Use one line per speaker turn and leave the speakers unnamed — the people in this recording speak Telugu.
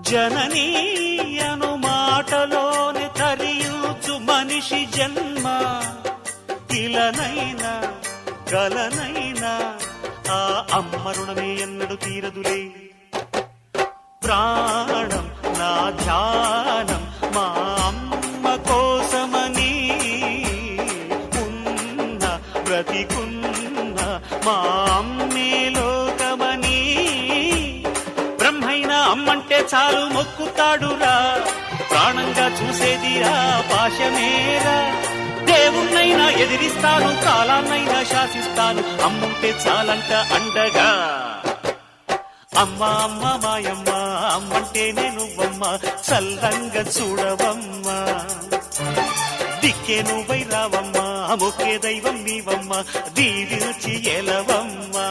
జననీ అను మాటలోని తరియుచు మనిషి జన్మ ఇలనైనా కలనైనా ఆ అమ్మ రుణమే ఎన్నడు తీరదులే. ప్రాణం నా ధ్యానం మా అమ్మ కోసమని ఉన్న బ్రతికున్న మా అమ్మే లోకమని బ్రహ్మైనా అమ్మంటే చాలు మొక్కుతాడురా. ప్రాణంగా చూసేది ఆ పాశమేరా. దేవుణ్ణైనా ఎదిరిస్తాను, కాలాన్నైనా శాసిస్తాను, అమ్ముంటే చాలంట అండగా. అమ్మ అమ్మ మాయమ్మ అమ్మంటేనే నువ్వమ్మ, చల్లంగా చూడవమ్మా. దిక్కే నువ్వై రావమ్మా, మొక్కే దైవం నీవమ్మ, దీవించి ఎలవమ్మా.